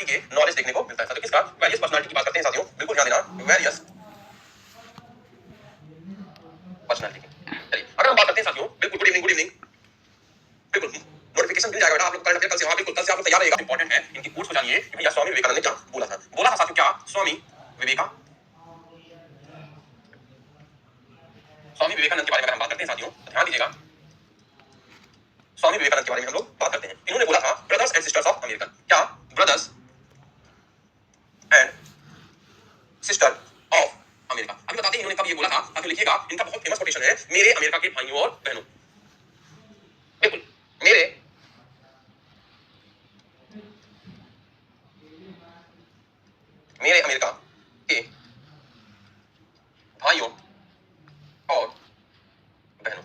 Personality के knowledge देखने को मिलता है। साथियों किसका? वेरियस पर्सनालिटी की बात करते हैं साथियों, बिल्कुल ध्यान देना, वेरियस पर्सनालिटी की। चलिए अगर हम बात करते हैं साथियों, बिल्कुल गुड इवनिंग, गुड इवनिंग, बिल्कुल नोटिफिकेशन मिल जाएगा बेटा आप लोग करंट अफेयर कल से। हाँ बिल्कुल कल से आप लोग तैयार रहेगा, इंपॉर्टेंट है इनकी कोट्स को जानिए कि भैया स्वामी विवेकानंद ने क्या बोला था। बोला था साथियों क्या? स्वामी विवेकानंद के बारे में अगर हम बात करते हैं साथियों तो ध्यान दीजिएगा, स्वामी विवेकानंद के बारे में हम लोग बात करते हैं। इन्होंने बोला था brothers and sisters of American. क्या? Brothers and sister of America. अभी बताते हैं इन्होंने कब ये बोला था, ताकि लिखिएगा, इनका बहुत फेमस कोटेशन है, मेरे अमेरिका के भाइयों और बहनों। बिल्कुल मेरे अमेरिका के भाइयों और बहनों,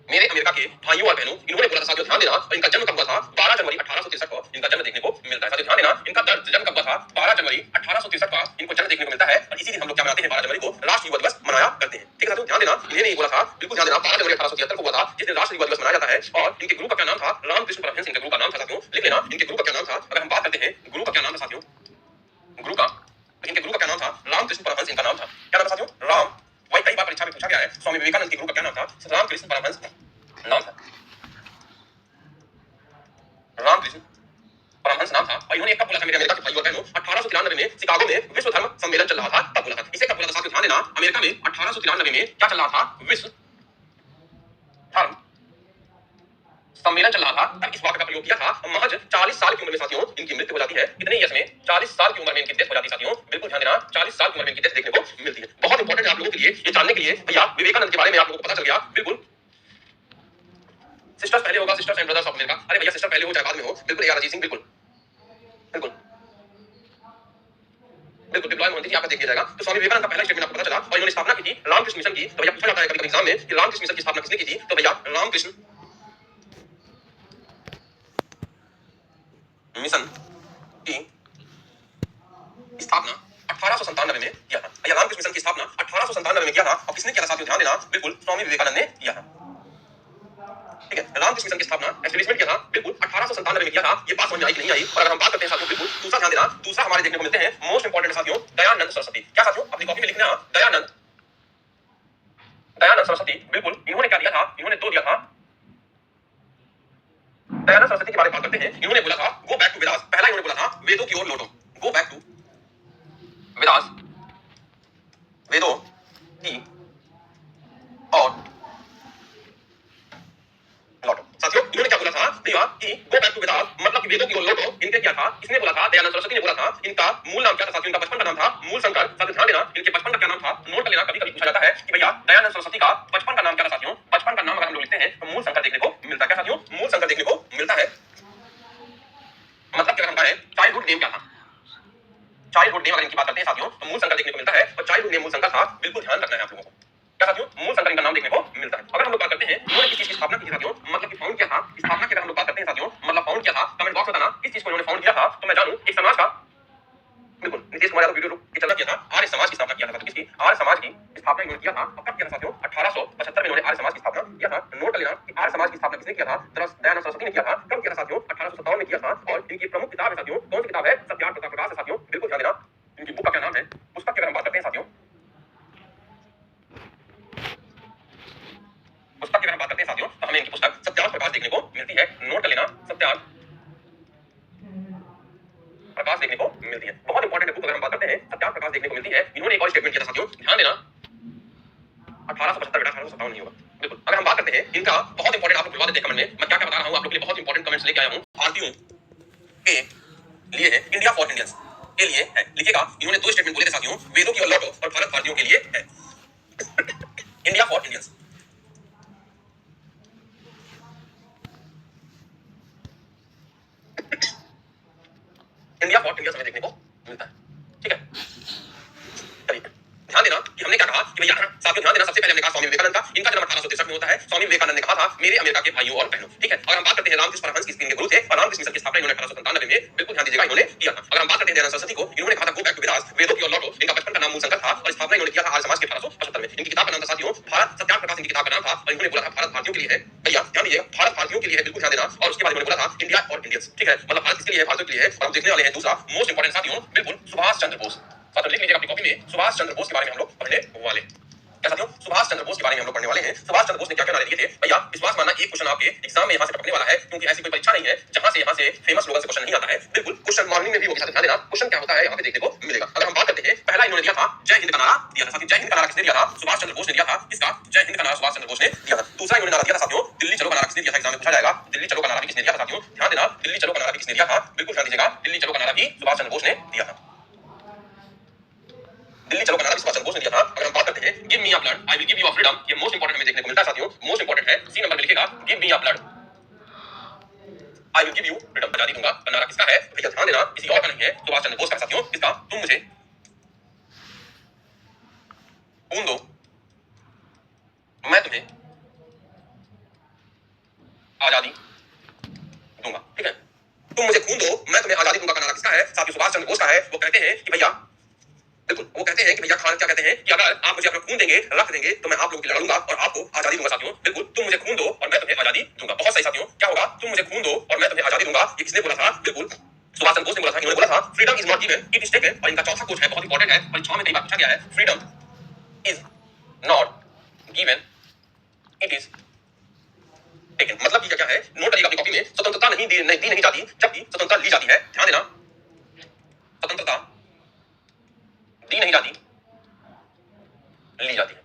मेरे अमेरिका के भाइयों और बहनों, इन्होंने बोला था साथियों। ध्यान देना, और इनका जन्म कब हुआ था? 12 जनवरी 1863 को इनका जन्म देखने को मिलता है। साथियों ध्यान देना, इनका जन्म कब हुआ था? 12 जनवरी 1863 का इनको जन्म देखने को मिलता है, और इसी दिन हम लोग क्या मनाते हैं? 12 जनवरी को राष्ट्रीय युवा दिवस मनाया करते हैं। ठीक है साथियों, ध्यान देना, इन्हें नहीं बोला था, बिल्कुल ध्यान देना, 12 जनवरी 1873 को हुआ था जिस दिन राष्ट्रीय युवा दिवस मनाया जाता है। और इनके गुरु का क्या नाम था? रामकृष्ण परमहंस इनके गुरु का नाम था साथियों, लिख लेना इनके गुरु का क्या नाम था। अगर हम बात करते हैं गुरु का क्या नाम था साथियों, गुरु का, तो इनके गुरु का क्या नाम था? रामकृष्ण परमहंस इनका नाम था। क्या नाम था साथियों? राम। वही कई बार परीक्षा में पूछा गया है, स्वामी विवेकानंद के गुरु का क्या नाम था? रामकृष्ण परमहंस नाम था, रामकृष्ण परमहंस नाम था। और इन्होंने कब बोला था मेरे अमेरिका के भाइयों और बहनों? 1893 में शिकागो में विश्व धर्म सम्मेलन चल रहा था, तब बोला था। इसे कब बोला था साथियों? ध्यान देना, अमेरिका में 1893 में क्या चल रहा था? विश्व धर्म सम्मेलन चल रहा था, तब इस वाक्य का प्रयोग किया था। महज 40 साल की उम्र में साथियों इनकी मृत्यु हो जाती है। कितने ईयर्स में? 40 साल की उम्र में इनकी डेथ हो जाती है साथियों, बिल्कुल ध्यान देना, 40 साल की उम्र में इनकी डेथ देखने को मिलती है। बहुत इंपॉर्टेंट है आप लोगों के लिए ये जानने के लिए, भैया विवेकानंद के बारे में आप लोगों को पता चल गया। बिल्कुल सिस्टर्स पहले होगा, sisters and brothers of America. अरे भैया सिस्टर पहले हो चाहे बाद में हो, बिल्कुल यार अजीत सिंह, बिल्कुल बिल्कुल बिल्कुल डिप्लॉय मोहन जी आपका देख लिया जाएगा। तो स्वामी विवेकानंद का पहला स्टेटमेंट आपको पता चला, और इन्होंने स्थापना की थी रामकृष्ण मिशन की। तो भैया पूछा जाता है कभी-कभी एग्जाम में कि रामकृष्ण मिशन की स्थापना किसने की थी? तो भैया रामकृष्ण मिशन की स्थापना 1897 में किया था। भैया रामकृष्ण मिशन की स्थापना 1897 में किया था, और किसने किया था साथियों? ध्यान देना, बिल्कुल स्वामी विवेकानंद ने किया था। ठीक है, रामकृष्ण मिशन की स्थापना एस्टैब्लिशमेंट किया था, बिल्कुल 1897 में किया था। ये बात समझ में आई कि नहीं आई? और अगर हम बात करते हैं साथियों, बिल्कुल दूसरा ध्यान देना, दूसरा हमारे देखने को मिलते हैं मोस्ट इंपोर्टेंट साथियों, दयानंद सरस्वती। क्या साथियों? अपनी कॉपी में लिखना, दयानंद सरस्वती। बिल्कुल इन्होंने क्या दिया था? इन्होंने दो दिया था। दयानंद सरस्वती के बारे में बात करते हैं। इन्होंने बोला था गो बैक टू वेदास। पहला इन्होंने बोला था वेदों की ओर लौटो, गो बैक टू वेदास, वेदों की और लौटो। साथियों इन्होंने क्या बोला था भैया कि गो बैक टू वेदास, मतलब कि वेदों की ओर लौटो। इनके क्या था? इसने बोला था, दयानंद सरस्वती ने बोला था। इनका मूल नाम क्या था साथियों? इनका बचपन का नाम था मूल शंकर। साथियों ध्यान देना, इनके बचपन का क्या नाम था? नोट कर लेना, कभी कभी पूछा जाता है कि भैया दयानंद सरस्वती का बचपन का नाम क्या था साथियों? बचपन का नाम अगर हम लोग लिखते हैं तो मूल शंकर देखने को मिलता है। क्या साथियों? मूल शंकर देखने को मिलता है। मतलब क्या हम कहें चाइल्डहुड नेम क्या था? चाइल्डहुड नेम अगर इनकी बात करते हैं साथियों तो मूल शंकर देखने को मिलता है, और चाइल्डहुड नेम मूल शंकर था। बिल्कुल ध्यान रखना है आप लोगों को। क्या साथियों? मूल शंकर इनका नाम देखने को मिलता है। अगर हम लोग बात करते हैं इन्होंने किस चीज की स्थापना की थी साथियों, मतलब कि फाउंड किया था, स्थापना की अगर हम लोग बात करते हैं साथियों, मतलब फाउंड किया था, कमेंट बॉक्स में बताना किस चीज को इन्होंने फाउंड किया था, तो मैं जानूं एक समाज का। बिल्कुल नीतीश कुमार यादव वीडियो के चलना किया था, आर्य समाज की स्थापना किया था। किसकी? आर्य समाज की स्थापना इन्होंने किया था। और कब किया था साथियों? 1875 में इन्होंने आर्य समाज की स्थापना किया था। नोट कर लेना कि आर्य समाज की स्थापना किसने किया था? दयानंद सरस्वती ने किया था। कब किया था साथियों? 1857 में किया था। और इनकी प्रमुख किताब है साथियों, कौन सी किताब है? सत्यार्थ तथा प्रकाश है साथियों, बिल्कुल ध्यान देना। इनकी बुक का क्या नाम है? पुस्तक की अगर हम बात करते हैं साथियों, पुस्तक की अगर हम बात करते हैं साथियों तो हमें इनकी पुस्तक सत्यार्थ प्रकाश देखने को मिलती है। नोट कर लेना, सत्यार्थ प्रकाश देखने को मिलती है। बहुत इंपॉर्टेंट है बुक, अगर हम बात करते हैं सत्यार्थ प्रकाश देखने को मिलती है। इन्होंने एक और स्टेटमेंट किया था साथियों, ध्यान देना, 1875 बेटा 1857 नहीं होगा। बिल्कुल अगर हम बात करते हैं इनका, बहुत इंपॉर्टेंट, आप लोग बुलवा देते हैं कमेंट में, मैं क्या क्या बता रहा हूं आप लोग के लिए बहुत इंपॉर्टेंट कमेंट्स लेके आया हूं। भारतीयों के लिए है, इंडिया फॉर इंडियंस के लिए है। लिखिएगा, इन्होंने दो स्टेटमेंट बोले थे साथियों, वेदों की ओर लौटो और भारत भारतीयों के लिए है। India for Indians, India for Indians हमें देखने को मिलता है। ठीक है, चलिए ध्यान देना कि हमने क्या कहा कि भैया साथियों, ध्यान देना, सबसे पहले हमने कहा स्वामी विवेकानंद का, इनका जन्म 1863 में होता है। स्वामी विवेकानंद ने कहा था मेरे अमेरिका के भाइयों और बहनों, ठीक है। अगर हम बात करते हैं रामकृष्ण परमहंस की इनके गुरु थे और रामकृष्ण मिशन की स्थापना इन्होंने 1897 में, बिल्कुल ध्यान दीजिएगा, इन्होंने किया था। अगर हम बात करते हैं दयानंद सरस्वती को, इन्होंने कहा था गो बैक टू वेदास, वेदों की ओर लौटो। इनका बचपन का नाम मूलशंकर था और स्थापना इन्होंने किया था आर्य समाज के 1875 में। इनकी किताब का नाम था साथियों भारत सत्याग्रह प्रकाश, इनकी किताब का नाम था और इन्होंने बोला था भारत भारतीयों के लिए है। भैया ध्यान दीजिएगा, भारत भारतीयों के लिए है, बिल्कुल ध्यान देना। और उसके बाद इन्होंने बोला था इंडिया और इंडियंस, ठीक है, मतलब भारत किसके लिए है, भारतीयों के लिए है। और हम देखने वाले हैं दूसरा मोस्ट इंपोर्टेंट साथियों, बिल्कुल सुभाष चंद्र बोस। साथियों लिख लीजिएगा अपनी कॉपी में, सुभाष चंद्र बोस के बारे में हम लोग पढ़ने वाले हैं। क्या साथियों, सुभाष चंद्र बोस के बारे में हम लोग पढ़ने वाले हैं। सुभाष चंद्र बोस ने क्या क्या नारे दिए थे भैया, विश्वास मानना एक क्वेश्चन आपके एग्जाम में यहां से टपकने वाला है, क्योंकि ऐसी कोई परीक्षा नहीं है यहां से फेमस लोगों से क्वेश्चन नहीं आता है। बिल्कुल क्वेश्चन मॉर्निंग में भी होगा, साथ ध्यान देना क्वेश्चन क्या होता है यहां पे देखने को मिलेगा। अगर हम बात करते हैं, पहला इन्होंने दिया था जय हिंद का नारा दिया था। साथियों जय हिंद का नारा किसने दिया था, सुभाष चंद्र बोस ने दिया था। किसका, जय हिंद का नारा सुभाष चंद्र बोस ने दिया था। दूसरा इन्होंने नारा दिया था साथियों दिल्ली चलो का नारा किसने दिया था, एग्जाम में पूछा जाएगा। दिल्ली चलो का नारा भी किसने दिया था साथियों, ध्यान देना, दिल्ली चलो का नारा भी किसने दिया था, बिल्कुल ध्यान दीजिएगा, दिल्ली चलो का नारा भी सुभाष चंद्र बोस ने दिया था। दिल्ली चलो का नारा सुभाष चंद्र बोस ने दिया था। अगर हम बात करते हैं give me your blood I will give you your freedom, ये मोस्ट इंपोर्टेंट हमें देखने को मिलता है साथियों, मोस्ट इंपोर्टेंट है। सी नंबर में लिखेगा give me your blood I will give you freedom, आजादी दूंगा। नारा किसका है भैया, ध्यान देना, किसी और का नहीं है, सुभाष चंद्र बोस का साथियों। किसका, तुम मुझे खून दो मैं तुम्हें आजादी दूंगा, ठीक है। तुम मुझे खून दो मैं तुम्हें आजादी दूंगा का नारा किसका है साथियों, सुभाष चंद्र बोस का है। वो कहते हैं कि भैया, बिल्कुल वो कहते हैं कि भैया खान क्या कहते हैं कि अगर आप मुझे अपना खून देंगे, रक्त देंगे, तो मैं आप लोगों की लड़ूंगा और आपको आजादी दूंगा साथियों। बिल्कुल, तुम मुझे खून दो और मैं तुम्हें आजादी दूंगा, बहुत सही साथियों। क्या होगा, तुम मुझे खून दो और मैं तुम्हें आजादी दूंगा, ये किसने बोला था, बिल्कुल सुभाष चंद्र बोस ने बोला था। इन्होंने बोला था freedom is not given it is taken. और इनका चौथा कोट है, बहुत इंपॉर्टेंट है, परीक्षाओं में कई बार पूछा गया है, freedom is not given it is taken. मतलब ये क्या है, नोट करिएगा अपनी कॉपी में, स्वतंत्रता दी नहीं जाती, जबकि स्वतंत्रता ली जाती है। ध्यान देना, स्वतंत्रता दी नहीं जाती, ली जाती है,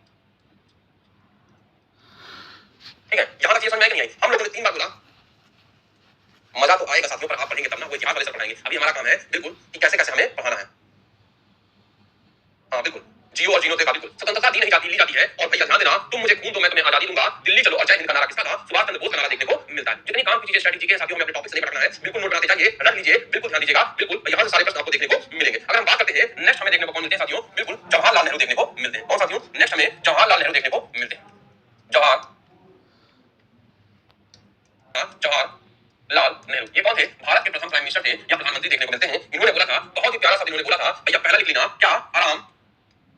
ठीक है। यहां तक ये समझ में आई कि नहीं आई, हम लोगों ने 3 बार बोला। मजा तो आएगा साथियों, पर आप पढ़ेंगे तब ना, वो इतिहास वाले सर पढ़ाएंगे। अभी हमारा काम है बिल्कुल कि कैसे कैसे हमें पढ़ाना है। हाँ बिल्कुल, जियो और जीनो का बिल्कुल स्वतंत्रता दी नहीं जाती, ली जाती है। और भैया ध्यान देना, तुम मुझे खून दो मैं तुम्हें आजादी दूंगा, दिल्ली चलो और जय हिंद का नारा किसका था, सुभाष चंद्र बोस का नारा देखने को मिलता है। जितनी काम की चीजें स्ट्रेटेजी के साथियों हमें अपने टॉपिक से लेकर रखना है, बिल्कुल नोट बनाते जाइए, रख लीजिए, बिल्कुल ध्यान दीजिएगा। बिल्कुल यहां से सारे प्रश्न आपको देखने को मिलेंगे। अगर हम बात करते हैं नेक्स्ट हमें देखने को कौन मिलते हैं साथियों, बिल्कुल जवाहरलाल नेहरू देखने को मिलते हैं। कौन साथियों, नेक्स्ट हमें जवाहरलाल नेहरू देखने को मिलते हैं। जवाहरलाल नेहरू, ये कौन थे, भारत के प्रथम प्राइम मिनिस्टर थे या प्रधानमंत्री देखने को मिलते हैं। इन्होंने बोला था, बहुत ही प्यारा सा इन्होंने बोला था भैया, पहला लिख लेना, क्या आराम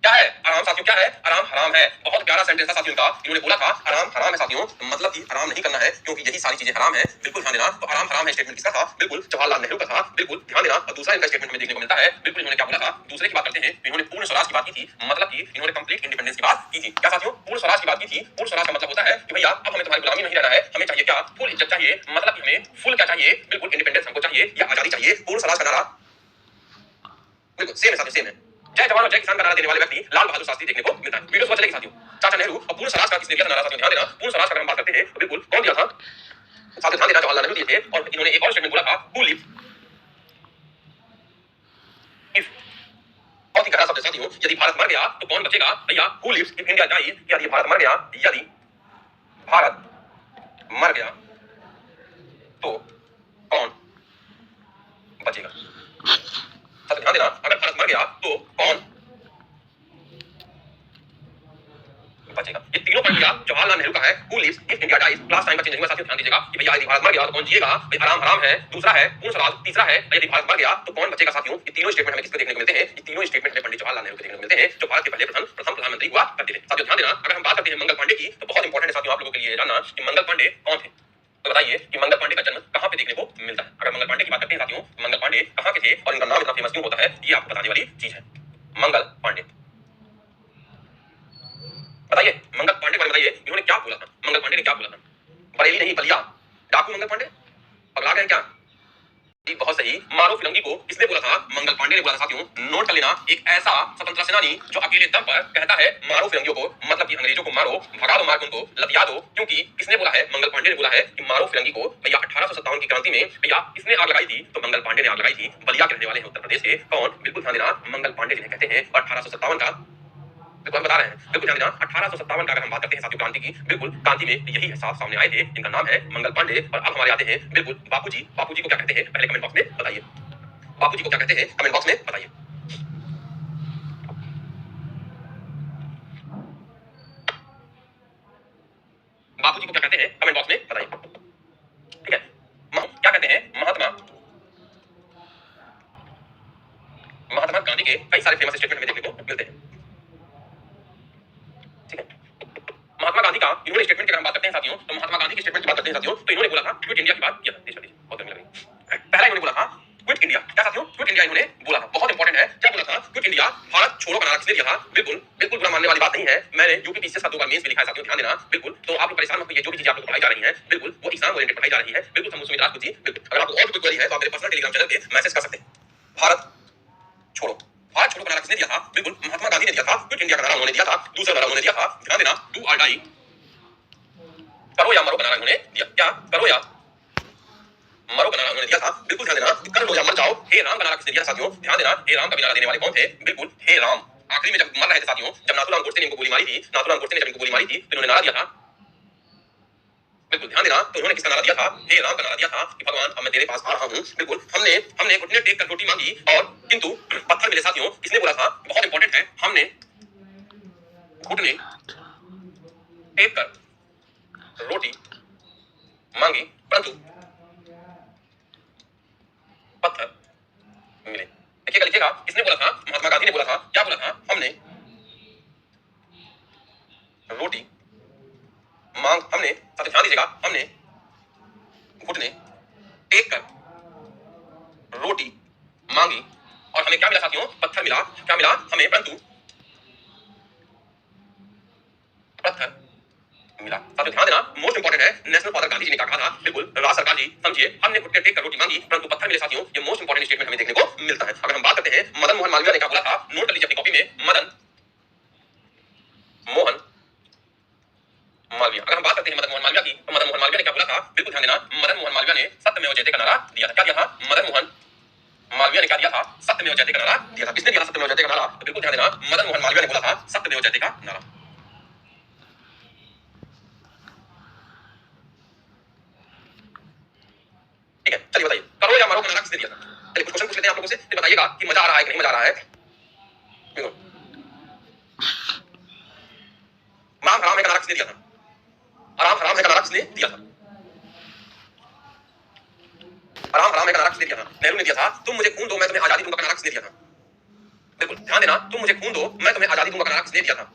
क्या है, आराम साथियों क्या है, आराम हराम है। बहुत प्यारा सेंटेंस था साथियों का, इन्होंने बोला था आराम हराम है साथियों, मतलब कि आराम नहीं करना है, क्योंकि यही सारी चीजें हराम है। बिल्कुल ध्यान देना, तो आराम हराम है स्टेटमेंट किसका था, बिल्कुल जवाहरलाल नेहरू का था। बिल्कुल ध्यान देना। और दूसरा इनका स्टेटमेंट हमें देखने को मिलता है, बिल्कुल इन्होंने क्या बोला था, दूसरे की बात करते हैं, इन्होंने पूर्ण स्वराज की बात की थी, मतलब कि इन्होंने कंप्लीट इंडिपेंडेंस की बात की थी। क्या साथियों, पूर्ण स्वराज की बात की थी। पूर्ण स्वराज का मतलब होता है कि भैया अब हमें तुम्हारी गुलामी नहीं रहना है, हमें चाहिए क्या, फुल इज्जत चाहिए, मतलब कि हमें फुल क्या चाहिए, बिल्कुल इंडिपेंडेंस हमको चाहिए या आजादी चाहिए। पूर्ण स्वराज का नारा बिल्कुल सेम है साथियों, सेम है। जय जवान और जय किसान का नारा देने वाले व्यक्ति लाल बहादुर शास्त्री देखने को मिलता है। वीडियो समझ चलेगी साथियों। चाचा नेहरू और पूर्ण स्वराज का किसने दिया था नारा साथियों, ध्यान देना, पूर्ण स्वराज का हम बात करते हैं, बिल्कुल कौन दिया था साथियों, ध्यान देना, जवाहरलाल नेहरू दिए थे। और इन्होंने एक और स्टेटमेंट बोला था, हु लिव्स इफ, बहुत ही गहरा शब्द साथियों, यदि भारत मर गया तो कौन बचेगा भैया, who lives if India dies, यदि भारत मर गया, यदि भारत मर गया तो कौन बचेगा। साथियों ध्यान देना, अगर भारत मर गया तो कौन बचेगा। ये तीनों पॉइंट भैया जवाहरलाल नेहरू का है, who lives if India dies. Class time का चेंज हुआ साथियों, ध्यान दीजिएगा कि भैया यदि भारत मर गया तो कौन जिएगा, भाई आराम हराम है। दूसरा है पूर्ण स्वराज, तीसरा है यदि भारत मर गया तो कौन बचेगा साथियों। ये तीनों स्टेटमेंट हमें किसके देखने को मिलते हैं, ये तीनों स्टेटमेंट हमें पंडित जवाहरलाल नेहरू के देखने को मिलते हैं, जो भारत के पहले प्रथम प्रधानमंत्री हुआ करते थे। साथियों ध्यान देना, अगर हम बात करते हैं मंगल पांडे की, तो बहुत इंपॉर्टेंट है साथियों आप लोगों के लिए जानना कि मंगल पांडे कौन थे। तो बताइए कि मंगल पांडे का जन्म कहां पे देखने को मिलता है। अगर मंगल पांडे की बात करते हैं साथियों, मंगल पांडे कहां के थे और इनका नाम इतना फेमस क्यों होता है, ये आपको बताने वाली चीज है। मंगल पांडे, बताइए मंगल पांडे को बताइए, इन्होंने क्या बोला था, मंगल पांडे ने क्या बोला था, बरेली नहीं बलिया, डाकू मंगल पांडे, पगला गए क्या। बहुत सही, मारो फिरंगी को किसने बोला था, मंगल पांडे ने बोला था साथियों। नोट कर लेना, एक ऐसा स्वतंत्रता सेनानी जो अकेले दम पर कहता है मारो फिरंगियों को, मतलब कि अंग्रेजों को मारो, भगा दो, मार उनको, लतिया दो, क्योंकि किसने बोला है, मंगल पांडे ने बोला है कि मारो फिरंगी को। भैया 1857 की क्रांति में भैया किसने आग लगाई थी, तो मंगल पांडे ने आग लगाई थी। बलिया के रहने वाले हैं उत्तर प्रदेश के, कौन, बिल्कुल ध्यान देना, मंगल पांडे जिन्हें कहते हैं। और 1857 का बिल्कुल बता रहे हैं, बिल्कुल ध्यान देना, 1857 का अगर हम बात करते हैं साथियों क्रांति की, बिल्कुल क्रांति में यही साफ सामने आए थे, जिनका नाम है मंगल पांडे। और अब हमारे आते हैं बिल्कुल बापूजी। बापूजी को क्या कहते हैं, पहले कमेंट बॉक्स में बताइए, बापूजी को क्या कहते हैं, कमेंट बॉक्स में बताइए। बापूजी को क्या कहते हैं, कमेंट बॉक्स में कई सारे फेमस स्टेटमेंट हमें देखने को मिलते हैं। ठीक है, महात्मा गांधी का इन्होंने स्टेटमेंट की अगर हम बात करते हैं साथियों, तो महात्मा गांधी की स्टेटमेंट की बात करते हैं साथियों, तो इन्होंने बोला था क्विट इंडिया की बात किया था। बहुत गर्मी लग रही है। पहला इन्होंने बोला था क्विट इंडिया, क्या साथियों, क्विट इंडिया इन्होंने बोला था, बहुत इंपॉर्टेंट है। क्या बोला था? क्विट इंडिया, भारत छोड़ो का नारा किसने दिया था? बिल्कुल बिल्कुल बुरा मानने वाली बात नहीं है, मैंने यूपी पीसीएस का 2 बार मेंस भी लिखा है साथियों, ध्यान देना। बिल्कुल, तो आप लोग परेशान मत होइए, जो भी चीजें आप लोग पढ़ाई जा रही हैं बिल्कुल वो एग्जाम ओरिएंटेड पढ़ाई जा रही है। बिल्कुल हम सुमित राजपूत जी, बिल्कुल अगर आपको और कोई क्वेरी है तो आप मेरे पर्सनल टेलीग्राम चैनल पे मैसेज कर सकते हैं। भारत छोड़ो, भारत छोड़ो का नारा किसने दिया था? बिल्कुल महात्मा गांधी ने दिया था। क्विट इंडिया का नारा उन्होंने दिया था। दूसरा नारा उन्होंने दिया था, ध्यान देना, डू और डाई, करो या मरो का नारा उन्होंने दिया। क्या? करो या मरो का नारा उन्होंने दिया था। बिल्कुल ध्यान देना, कर लो या मर जाओ। हे राम का नारा किसने दिया था साथियों? ध्यान देना, हे राम का नारा देने वाले कौन थे? बिल्कुल हे राम। आखिरी में जब मर रहे थे साथियों, जब नाथुराम गोडसे ने इनको गोली मारी थी, नाथुराम गोडसे ने जब इनको गोली मारी थी तो इन्होंने नारा दिया था, बिल्कुल ध्यान देना, तो उन्होंने किसका नारा दिया था? हे राम का नारा दिया था कि भगवान अब मैं तेरे पास आ रहा हूं। बिल्कुल हमने घुटने टेक कर रोटी मांगी और किंतु पत्थर मिले साथियों। किसने बोला था? बहुत इंपॉर्टेंट है, हमने घुटने टेक कर रोटी मांगी परंतु पत्थर मिले। देखिएगा, लिखिएगा, किसने बोला था? महात्मा गांधी ने बोला था। क्या बोला था? हमने रोटी हमने, साथियों ध्यान दीजिएगा, हमने घुटने टेक कर रोटी मांगी और हमें क्या मिला साथियों? पत्थर मिला। क्या मिला हमें? परंतु पत्थर मिला। साथियों ध्यान देना, मोस्ट इंपॉर्टेंट है, नेशनल फादर गांधी जी ने क्या कहा था? बिल्कुल राज सरकार जी समझिए, हमने घुटने टेक कर रोटी मांगी परंतु पत्थर मिले साथियों। ये मोस्ट इंपॉर्टेंट स्टेटमेंट हमें देखने को मिलता है। अगर हम बात करते हैं मदन मोहन मालवीय ने क्या बोला था, नोट कर लीजिए अपनी कॉपी में, मदन मोहन मालवीय। अगर हम बात करते हैं मदन मोहन मालवीय की, तो मदन मोहन मालवीय ने क्या बोला था? बिल्कुल ध्यान देना, मदन मोहन मालवीय ने सत्यमेव जयते का नारा दिया था। क्या दिया था? मदन मोहन मालवीय ने क्या दिया था? सत्यमेव जयते का नारा दिया था। किसने दिया था सत्यमेव जयते का नारा? तो बिल्कुल ध्यान देना, मदन मोहन मालवीय ने बोला था सत्यमेव जयते का नारा। ठीक है, चलिए बताइए, करो या मरो का नारा किसने दिया था? चलिए कुछ क्वेश्चन पूछ लेते हैं आप लोगों से, फिर बताइएगा कि मजा आ रहा है कि नहीं मजा आ रहा है। देखो, माम हराम है का नारा किसने दिया था? आराम हराम है का नारा किसने दिया था? आराम हराम है का नारा किसने दिया था? नेहरू ने दिया था। तुम मुझे खून दो मैं तुम्हें आजादी दूंगा का नारा किसने दिया था? बिल्कुल ध्यान देना, तुम मुझे खून दो मैं तुम्हें आजादी दूंगा का नारा किसने दिया था?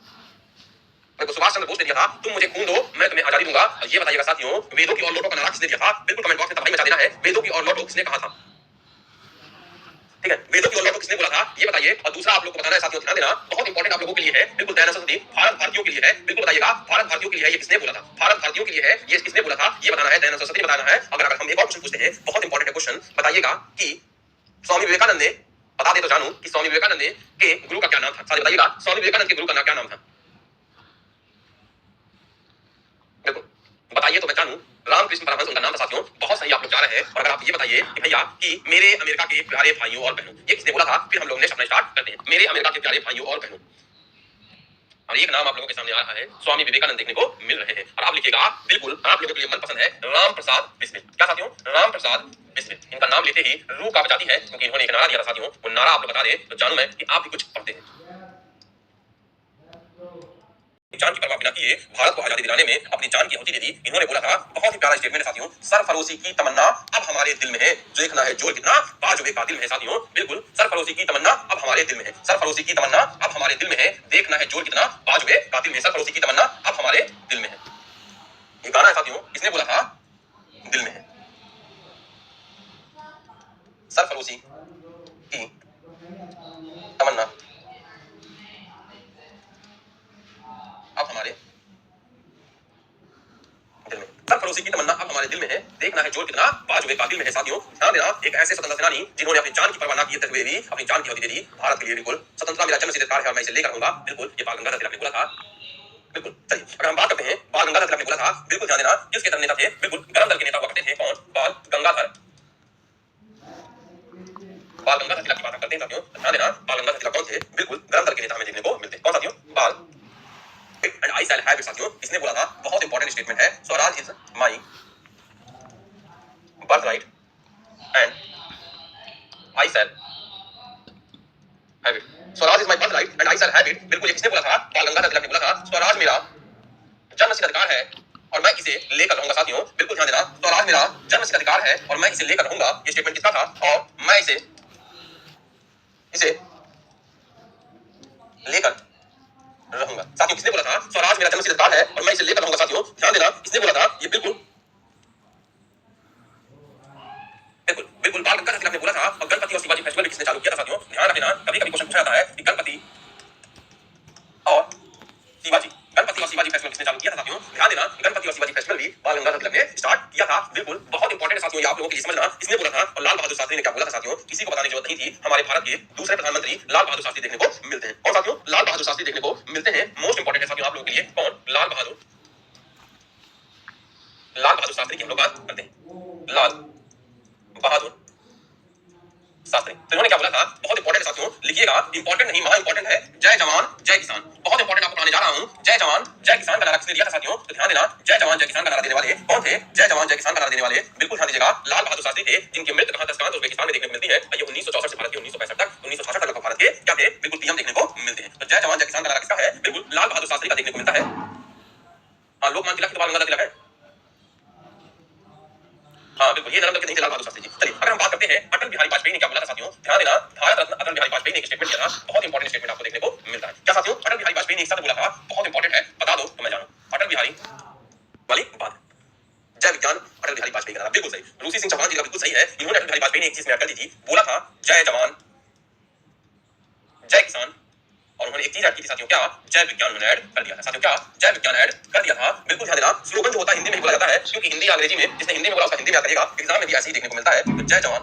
बिल्कुल सुभाष चंद्र बोस ने दिया था। तुम मुझे खून दो मैं तुम्हें आजादी दूंगा। ये बताइएगा साथियों, वेदों की और लौटो का नारा किसने दिया था? बिल्कुल कमेंट बॉक्स में तबाही मचा देना है, वेदों की और लौटो किसने कहा था? ठीक है, वेदों की और लौटो किसने बोला था? ये बताइए। और दूसरा आप लोगों को बताना है साथियों, ध्यान देना, बहुत इंपॉर्टेंट आप लोगों के लिए है। बिल्कुल दयानंद सरस्वती, भारत भारतीयों के लिए है। बिल्कुल बताइएगा, भारत भारतीयों के लिए है, ये किसने बोला था? भारत भारतीयों के लिए है, ये किसने बोला था? ये बताना है, दयानंद सरस्वती ने बताना है। अगर हम एक और क्वेश्चन पूछते हैं, बहुत इंपॉर्टेंट है क्वेश्चन, बताइएगा कि स्वामी विवेकानंद ने, बता दे तो जानू कि स्वामी विवेकानंद ने के गुरु का क्या नाम था? साथ बताइएगा, स्वामी विवेकानंद के गुरु का क्या नाम था? बिल्कुल बताइए तो मैं जानूं। रामकृष्ण परमहंस उनका नाम था साथियों। बहुत सही आप लोग जा रहे हैं। और अगर आप ये बताइए कि भैया कि मेरे अमेरिका के प्यारे भाइयों और बहनों, ये किसने बोला था? फिर हम लोग नेक्स्ट अपना स्टार्ट करते हैं। मेरे अमेरिका के प्यारे भाइयों और बहनों, और एक नाम आप लोगों के सामने आ रहा है, स्वामी विवेकानंद देखने को मिल रहे हैं। और आप लिखिएगा, बिल्कुल आप लोगों के लिए मनपसंद है, राम प्रसाद बिस्मिल। क्या साथियों? राम प्रसाद बिस्मिल। इनका नाम लेते ही रूह कांप जाती है, क्योंकि इन्होंने एक नारा दिया था साथियों। वो नारा आप लोग बता दें तो जानू मैं कि आप भी कुछ पढ़ते हैं। जान की परवाह बिना किए भारत को आजादी दिलाने में अपनी जान की आहुति दे दी। इन्होंने बोला था, बहुत ही प्यारा स्टेटमेंट है साथियों, सरफरोशी की तमन्ना अब हमारे दिल में है, देखना है जोर कितना बाजुबे कातिल में है साथियों। बिल्कुल, सरफरोशी की तमन्ना अब हमारे दिल में है, सरफरोशी की तमन्ना अब हमारे दिल में है, देखना है जोर कितना बाजुबे कातिल में, सरफरोशी की तमन्ना अब हमारे दिल में है। ये गाना है साथियों, किसने बोला था? दिल में है, सरफरोशी की तमन्ना अब हमारे दिल में, सरफरोशी की तमन्ना अब हमारे दिल में है, देखना है जोर कितना बाजुबे कातिल में है साथियों। ध्यान देना, एक ऐसे स्वतंत्रता सेनानी जिन्होंने अपनी जान की परवाह न किए हुए भी अपनी जान की आहुति दे दी भारत के लिए। बिल्कुल, स्वतंत्रता मेरा जन्मसिद्ध अधिकार है और मैं इसे लेकर रहूंगा। बिल्कुल, ये बाल गंगाधर तिलक ने बोला था। बिल्कुल चलिए, अगर हम बात करते हैं, बाल गंगाधर तिलक ने बोला था। बिल्कुल ध्यान देना, किसके तरह नेता थे? बिल्कुल गरम दल के नेता हुआ करते थे। कौन? बाल गंगाधर। बाल गंगाधर तिलक की बात करते हैं साथियों, ध्यान देना, बाल गंगाधर तिलक कौन थे? बिल्कुल गरम दल के नेता हमें देखने को मिलते हैं। कौन साथियों? बाल and I shall have it साथियों, किसने बोला था? बहुत इंपॉर्टेंट स्टेटमेंट है, Swaraj is my birth right and I shall have it, Swaraj is my birth right and I shall have it. बिल्कुल, ये किसने बोला था? बाल गंगाधर तिलक ने बोला था, स्वराज मेरा जन्मसिद्ध अधिकार है और मैं इसे लेकर रहूंगा साथियों। बिल्कुल ध्यान देना, स्वराज मेरा जन्मसिद्ध अधिकार है और मैं इसे लेकर रहूंगा। ये स्टेटमेंट किसका था? और मैं इसे लेकर रहूंगा। साथियों किसने बोला था स्वराज मेरा जन्मसिद्ध अधिकार है और मैं इसे लेकर रहूंगा। साथियों ध्यान देना, किसने बोला था, ये बिल्कुल बिल्कुल बिल्कुल बाल गंगाधर तिलक ने बोला था। और गणपति और शिवाजी फेस्टिवल भी किसने चालू किया था? साथियों ध्यान रखना, कभी कभी क्वेश्चन पूछा जाता है कि गणपति और शिवाजी, गणपति और शिवाजी फेस्टिवल किसने चालू किया था? साथियों ध्यान देना, गणपति और शिवाजी फेस्टिवल भी बाल गंगाधर तिलक ने स्टार्ट किया था। बिल्कुल बहुत इंपॉर्टेंट है साथियों, ये आप लोगों के लिए समझना, किसने बोला था। और लाल बहादुर शास्त्री ने क्या बोला था? साथियों किसी को बताने की जरूरत नहीं थी, हमारे भारत के दूसरे प्रधानमंत्री लाल बहादुर शास्त्री देखने को मिलते हैं। और साथियों लाल बहादुर शास्त्री देखने को मिलते हैं, मोस्ट इंपॉर्टेंट है साथियों आप लोगों के लिए, कौन? लाल बहादुर शास्त्री की हम लोग बात करते हैं। लाल बहादुर शास्त्री, तो इन्होंने क्या बोला था? बहुत इंपॉर्टेंट है साथियों, लिखिएगा, इंपॉर्टेंट नहीं महा इंपॉर्टेंट है। जय जवान जय किसान, बहुत इंपॉर्टेंट आपको पढ़ाने जा रहा हूं। जय जवान जय किसान का नारा किसने दिया था? साथियों तो ध्यान देना, जय जवान जय किसान का नारा देने वाले कौन थे? जय जवान जय किसान का नारा देने वाले बिल्कुल ध्यान दीजिएगा, लाल बहादुर शास्त्री थे, जिनकी मृत्यु कहां दस्तान उज्बेकिस्तान में देखने को मिलती है। ये 1964 से भारत के 1965 तक, 1966 तक लगभग भारत के क्या थे? बिल्कुल पीएम देखने को मिलते हैं। तो जय जवान जय किसान का नारा किसका है? बिल्कुल लाल बहादुर शास्त्री का देखने को मिलता है। हाँ लोकमान्य तिलक, बाल गंगाधर तिलक है। हाँ बिल्कुल, ये नरम नहीं थे लाल बहादुर शास्त्री जी। चलिए अगर हम बात करते हैं अटल बिहारी वाजपेयी ने क्या बोला था? साथियों ध्यान देना, भारत रत्न अटल बिहारी वाजपेयी ने एक स्टेटमेंट दिया था, बहुत इंपॉर्टेंट स्टेटमेंट आपको देखने को मिलता है। क्या साथियों? अटल बिहारी वाजपेयी ने एक शब्द बोला था, बहुत इंपॉर्टेंट है, बता दो तो मैं जानूं। अटल बिहारी वाली बात, जय विज्ञान अटल बिहारी वाजपेयी का नारा बिल्कुल सही। रूसी सिंह चौहान जी का बिल्कुल सही है, इन्होंने अटल बिहारी वाजपेयी ने एक चीज में ऐड कर दी थी, बोला था जय जवान जय किसान, और उन्होंने एक चीज ऐड की थी साथियों, क्या? जय विज्ञान उन्होंने ऐड कर दिया था। साथियों क्या? जय विज्ञान ऐड कर दिया था। बिल्कुल ध्यान देना, स्लोगन जो होता है हिंदी में ही बोला जाता है, क्योंकि हिंदी या अंग्रेजी में, जिसने हिंदी में बोला उसका हिंदी में याद करिएगा, एग्जाम में भी ऐसे ही देखने को मिलता है। तो जय जवान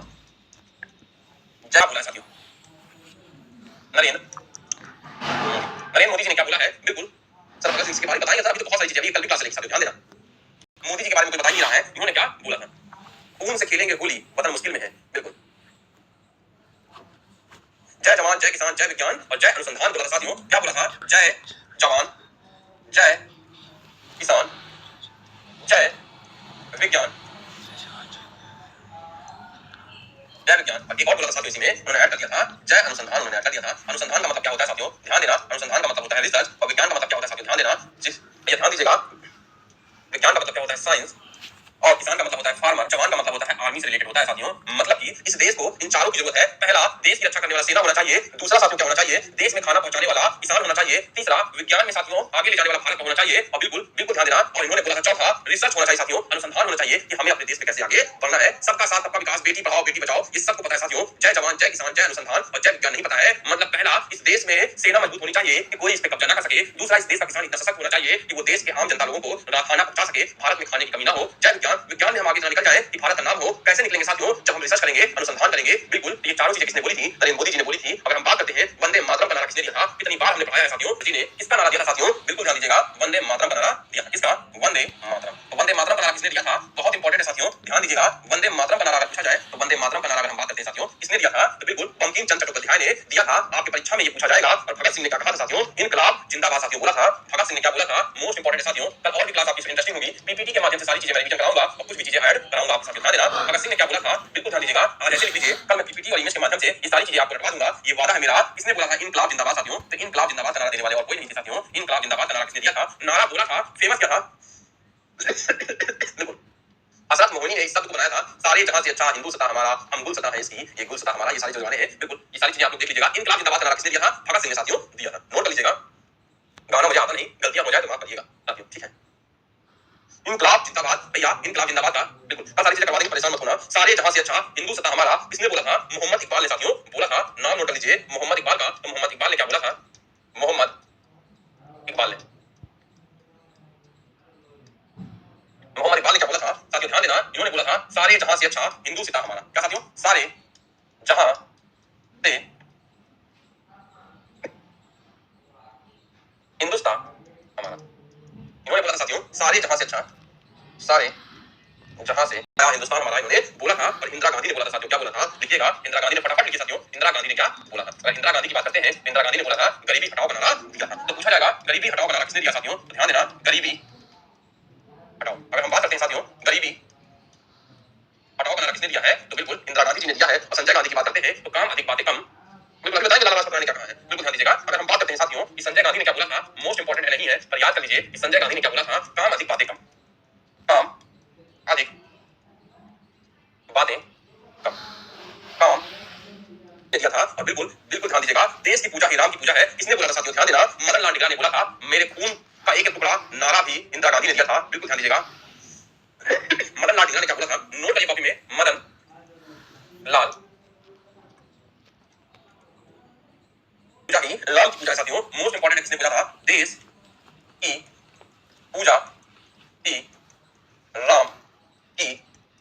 जय बोला है साथियों। नरेंद्र मोदी जी ने क्या बोला है? बिल्कुल सर भगत सिंह के बारे में बताइए, अभी तो बहुत सारी चीजें, अभी कल भी क्लास चलेगी साथियों, ध्यान देना। मोदी जी के बारे में कोई बता ही नहीं रहा है, इन्होंने क्या बोला था? खून से खेलेंगे होली, वतन मुश्किल में है। बिल्कुल जय जवान जय किसान जय विज्ञान और जय अनुसंधान बोला था साथियों। क्या बोला था? जय जवान जय किसान जय विज्ञान, जय विज्ञान, और एक और बोला था साथियों इसी में उन्होंने ऐड कर दिया था, जय अनुसंधान उन्होंने ऐड कर दिया था। अनुसंधान का मतलब क्या होता है साथियों? ध्यान देना, अनुसंधान का मतलब होता है रिसर्च, और विज्ञान का मतलब क्या होता है साथियों? ध्यान देना, ये ध्यान दीजिएगा, विज्ञान का मतलब क्या होता है? साइंस, और किसान का मतलब होता है फार्मर, जवान का मतलब होता है आर्मी से रिलेटेड होता है साथियों। मतलब कि इस देश को इन चारों की जरूरत है। पहला, देश की रक्षा करने वाला सेना होना चाहिए। दूसरा साथियों क्या होना चाहिए? देश में खाना पहुंचाने वाला किसान होना चाहिए। तीसरा, विज्ञान में साथियों आगे ले जाने वाला भारत का होना चाहिए। और बिल्कुल बिल्कुल ध्यान देना, और इन्होंने बोला था चौथा, रिसर्च होना चाहिए साथियों, अनुसंधान होना चाहिए कि हमें अपने देश में कैसे आगे बढ़ना है। सबका साथ सबका विकास, बेटी पढ़ाओ बेटी बचाओ, ये सबको पता है साथियों। जय जवान जय किसान जय अनुसंधान और जय विज्ञान नहीं पता है। मतलब पहला, इस देश में सेना मजबूत होनी चाहिए कि कोई इस पे कब्जा ना कर सके। दूसरा, इस देश का किसान इतना सशक्त होना चाहिए कि वो देश के आम जनता लोगों को खाना पहुंचा सके, भारत में खाने की कमी ना हो। जय विज्ञान, विज्ञान में हम आगे निकल जाए कि भारत का नाम हो। कैसे निकलेंगे साथियों? जब हम रिसर्च करेंगे, अनुसंधान करेंगे। बिल्कुल, ये चारों चीजें किसने बोली थी? नरेंद्र मोदी जी ने बोली थी। अगर हम बात करते हैं वंदे मातरम का नारा किसने दिया था? कितनी बार हमने पढ़ाया है साथियों, जी ने किसका नारा दिया था साथियों? बिल्कुल ध्यान दीजिएगा, वंदे मातरम का नारा दिया था। किसका? वंदे मातरम। तो वंदे मातरम का नारा किसने दिया था? बहुत इंपॉर्टेंट है साथियों, ध्यान दीजिएगा, वंदे मातरम का नारा अगर पूछा जाए तो वंदे मातरम का नारा अगर हम बात करते हैं साथियों, किसने दिया था? तो बिल्कुल बंकिम चंद्र चट्टोपाध्याय ने दिया था। आपकी परीक्षा में ये पूछा जाएगा। और भगत सिंह ने क्या कहा था साथियों? इनकलाब जिंदाबाद साथियों बोला था। भगत सिंह ने क्या बोला था? मोस्ट इंपॉर्टेंट है साथियों, कल और भी क्लास आपकी इंटरेस्टिंग होगी, पीपीटी के माध्यम से सारी चीजें मैं रिवीजन कराऊंगा और कुछ भी चीजें ऐड कराऊंगा आपके साथ। ध्यान देना, भगत सिंह ने क्या बोला था? बिल्कुल ध्यान दीजिएगा, आज ऐसे लिख लीजिए, कल मैं पीपीटी और इमेज के माध्यम से ये सारी चीजें आपको रटवा दूंगा, ये वादा है मेरा। किसने बोला था? इनकलाब जिंदाबाद साथियों। तो इनकलाब जिंदाबाद का नारा देने वाले और कोई नहीं थे साथियों, इनकलाब जिंदाबाद का नारा किसने दिया था? नारा बोला था, फेमस क्या था? बिल्कुल हजरत मोहिनी ने इस शब्द को बनाया था, सारे जहां से अच्छा हिंदू सत्ता हमारा, हम गुल सत्ता है इसकी, ये गुल सत्ता हमारा, ये सारी जो गाने हैं, बिल्कुल ये सारी चीजें आप लोग देख लीजिएगा। इनकलाब जिंदाबाद का नारा किसने दिया था? भगत सिंह ने साथियों दिया था। नोट कर लीजिएगा, गाना मुझे आता नहीं, गलतियां हो जाए तो माफ करिएगा साथियों, ठीक है। इनकलाब जिंदाबाद भैया, इनकलाब जिंदाबाद का बिल्कुल कल सारी चीजें करवा देंगे, परेशान मत होना। सारे जहां से अच्छा हिंदू सत्ता हमारा, किसने बोला था? मोहम्मद इकबाल ने साथियों बोला था। नाम नोट कर लीजिए मोहम्मद इकबाल का। तो मोहम्मद इकबाल ने क्या बोला था? मोहम्मद इकबाल ने, मोहम्मद इकबाल ने क्या बोला था साथियों? ध्यान देना, इन्होंने बोला था सारे जहां से अच्छा हिंदू सत्ता हमारा। क्या साथियों? सारे जहां से हिंदुस्तान हमारा, इन्होंने बोला था साथियों सारे जहां से अच्छा, सारे जहां से हिंदुस्तान हमारा, इन्होंने बोला था। और इंदिरा गांधी ने बोला था साथियों, क्या बोला था? लिखिएगा, इंदिरा गांधी ने, फटाफट लिखिए साथियों, इंदिरा गांधी ने क्या बोला था? अगर इंदिरा गांधी की बात करते हैं, इंदिरा गांधी ने बोला था गरीबी हटाओ का नारा दिया था। तो पूछा जाएगा गरीबी हटाओ का नारा किसने दिया साथियों? तो ध्यान देना, गरीबी हटाओ, अगर हम बात करते हैं साथियों गरीबी हटाओ का नारा किसने दिया है? तो बिल्कुल इंदिरा गांधी जी ने दिया है। और संजय गांधी की बात करते हैं तो काम अधिक बातें कम, बिल्कुल अभी बताएंगे लाला लाजपत राय ने क्या कहा है, बिल्कुल ध्यान दीजिएगा। अगर हम बात करते हैं साथियों कि संजय गांधी ने क्या बोला था, मोस्ट इंपॉर्टेंट है नहीं है, पर याद कर लीजिए कि संजय गांधी ने क्या बोला था? काम अधिक बातें कम, काम अधिक बातें कम, काम दिया था। और बिल्कुल बिल्कुल ध्यान दीजिएगा, देश की पूजा ही राम की पूजा है, किसने बोला था साथियों? ध्यान देना, मदन लाल ढींगरा ने बोला था। मेरे खून का एक एक टुकड़ा नारा भी इंदिरा गांधी ने दिया था। बिल्कुल ध्यान दीजिएगा, मदन लाल ढींगरा ने क्या बोला था? नोट करिए कॉपी में, मदन लाल पूजा ही राम की पूजा है साथियों। मोस्ट इंपॉर्टेंट किसने बोला था? देश की पूजा ही राम की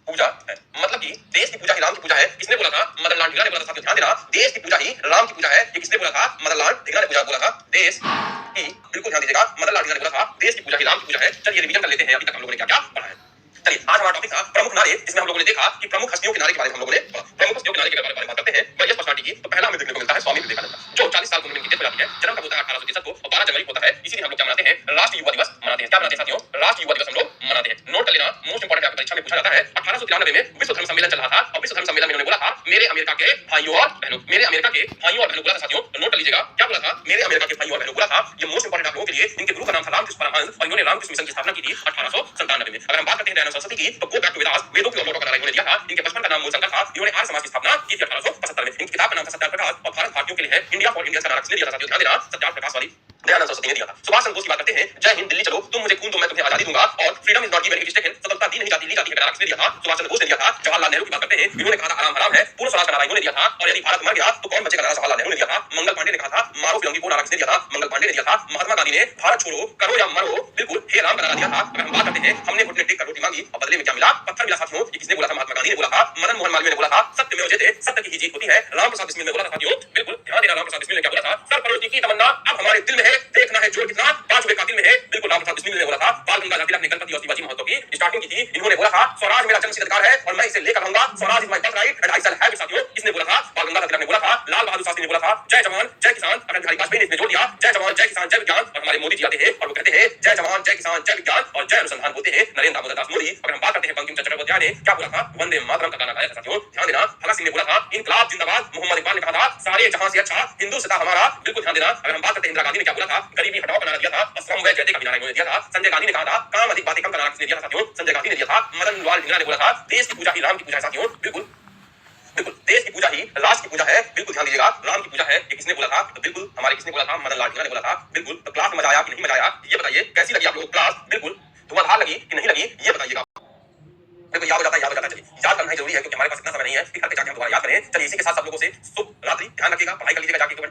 पूजा है। मतलब कि देश की पूजा ही राम की पूजा है, किसने बोला था? मदन लाल ढींगरा ने बोला था साथियों। ध्यान देना, देश की पूजा ही राम की पूजा है, ये किसने बोला था? मदन लाल ढींगरा ने बोला था। देश की, बिल्कुल ध्यान दीजिएगा, मदन लाल ढींगरा ने बोला था देश की पूजा ही राम की पूजा है। चलिए रिवीजन कर लेते हैं, अभी तक हम लोगों ने क्या क्या पढ़ा है। चलिए, आज हमारा टॉपिक था प्रमुख नारे, जिसमें हम लोगों ने देखा कि प्रमुख हस्तियों के नारे के बारे में हम लोगों ने पढ़ा। प्रमुख हस्तियों के नारे के बारे में बात करते हैं। वरियस पर्सनालिटी की, तो पहला हमें देखने को मिलता है स्वामी विवेकानंद, जो 40 साल की उम्र में उनकी डेथ हो जाती है। जन्म कब होता है? 1863 को, और 12 जनवरी को होता है। इसीलिए हम लोग क्या मनाते हैं? राष्ट्रीय युवा दिवस मनाते हैं। क्या मनाते हैं साथियों? राष्ट्रीय युवा दिवस हम लोग मनाते हैं। नोट कर लेना, मोस्ट इंपॉर्टेंट आपकी परीक्षा में पूछा जाता है। 1893 में विश्व धर्म सम्मेलन चल रहा था, और विश्व धर्म सम्मेलन में उन्होंने बोला था, मेरे अमेरिका के भाइयों और बहनों, मेरे अमेरिका के भाइयों और बहनों बोला था साथियों। तो नोट कर लीजिएगा, क्या बोला था? मेरे अमेरिका के भाइयों और बहनों बोला था। ये मोस्ट इंपॉर्टेंट आप लोगों के लिए। इनके गुरु का नाम था रामकृष्ण परमहंस, और इन्होंने रामकृष्ण मिशन की स्थापना की थी 1897 में। अगर हम बात करते हैं दयानंद सरस्वती की, तो गो बैक टू वेदास, वेदों की ओर लौटो का नारा इन्होंने दिया था। इनके बचपन का नाम मूलशंकर था। इन्होंने आर्य समाज की स्थापना की थी 1875 में। इनकी किताब का नाम था सत्याग्रह प्रकाश, और भारत भारतीयों के लिए है इंडिया फॉर इंडियंस का नारा किसने दिया था साथियों? ध्यान देना, सत्याग्रह प्रकाश वाली दयानंद सरस्वती ने दिया था। सुभाष चंद्र बोस की बात करते हैं। जय हिंद, दिल्ली चलो, तुम मुझे खून दो, मैं तुम्हें आजादी दूंगा, और freedom is not given, it is taken, स्वतंत्रता दी नहीं जाती, ली जाती है, नारा किसने दिया था? सुभाष चंद्र बोस ने दिया था। जवाहरलाल नेहरू की बात करते हैं। इन्होंने कहा था आराम हराम है, पूर्ण स्वराज का नारा इन्होंने दिया था। और यदि भारत मर गया तो कौन बचेगा, नारा जवाहरलाल नेहरू ने दिया था। मंगल पांडे ने कहा था मारो फिरंगी को, नारा किसने दिया था? मंगल पांडे ने दिया था। महात्मा गांधी ने भारत छोड़ो, करो या मरो, बिल्कुल हे राम का नारा दिया था। अगर हम बात करते हैं, हमने घुटने टेक कर रोटी मांगी और बदले में क्या मिला? पत्थर मिला साथियों। ये किसने बोला था? महात्मा गांधी ने बोला था। मदन मोहन मालवीय ने बोला था सत्यमेव जयते, सत्य की ही जीत होती है। रामप्रसाद बिस्मिल ने बोला था साथियों। बिल्कुल ध्यान देना, रामप्रसाद बिस्मिल ने क्या बोला था? सरफरोशी की तमन्ना अब हमारे दिल में है, देखना है जोर कितना 5 रुपए का दिल में है। बिल्कुल रामप्रसाद बिस्मिल ने बोला था। बाल गंगाधर तिलक ने गणपति और शिवाजी महतो की स्टार्टिंग की थी। इन्होंने बोला था स्वराज मेरा जन्मसिद्ध अधिकार है और मैं इसे लेकर रहूंगा, Swaraj is my birthright and I shall have it साथियों। किसने बोला था? बाल गंगाधर तिलक ने बोला था। लाल बहादुर शास्त्री ने बोला था जय जवान जय किसान, अटल बिहारी वाजपेयी ने इसमें जोड़ दिया जय जवान जय किसान जय विज्ञान। और हमारे मोदी जी आते हैं और वो कहते हैं जय जवान जय किसान जय विज्ञान और जय अनुसंधान, बोलते हैं नरेंद्र दामोदर दास मोदी। अगर हम बात करते हैं बंकिम चंद्र चट्टोपाध्याय ने क्या बोला था? वंदे मातरम का गाना गाया था साथियों। ध्यान देना, भगत सिंह ने बोला था इनकलाब जिंदाबाद, मोहम्मद इकबाल ने कहा था सारे जहां से अच्छा हिंदुस्तान हमारा। बिल्कुल ध्यान देना, अगर हम बात करते हैं इंदिरा गांधी ने क्या बोला था? गरीबी हटाओ का नारा दिया था, और श्रम व जयते का भी नारा इन्होंने दिया था। संजय गांधी ने कहा था काम अधिक बातें कम का नारा किसने दिया था साथियों? संजय गांधी ने दिया था। मदन लाल ढींगरा ने बोला था देश की पूजा ही राम की पूजा है साथियों। बिल्कुल बिल्कुल, देश की पूजा ही राष्ट्र की पूजा है। बिल्कुल ध्यान दीजिएगा, राम की पूजा है, ये किसने बोला था? तो बिल्कुल हमारे किसने बोला था? मदन लाल ढींगरा ने बोला था। बिल्कुल, तो क्लास में मजा आया कि नहीं मजा आया, ये बताइए। कैसी लगी आप लोगों को क्लास? बिल्कुल धुआंधार लगी कि नहीं लगी, ये बताइएगा। देखो याद हो जाता है, याद हो जाता है। चलिए, याद करना ही जरूरी है, क्योंकि हमारे पास इतना समय नहीं है कि घर पे जाके हम दोबारा याद करें। चलिए, इसी के साथ सब लोगों से शुभ रात्रि। ध्यान रखिएगा, पढ़ाई कर लीजिएगा जाके।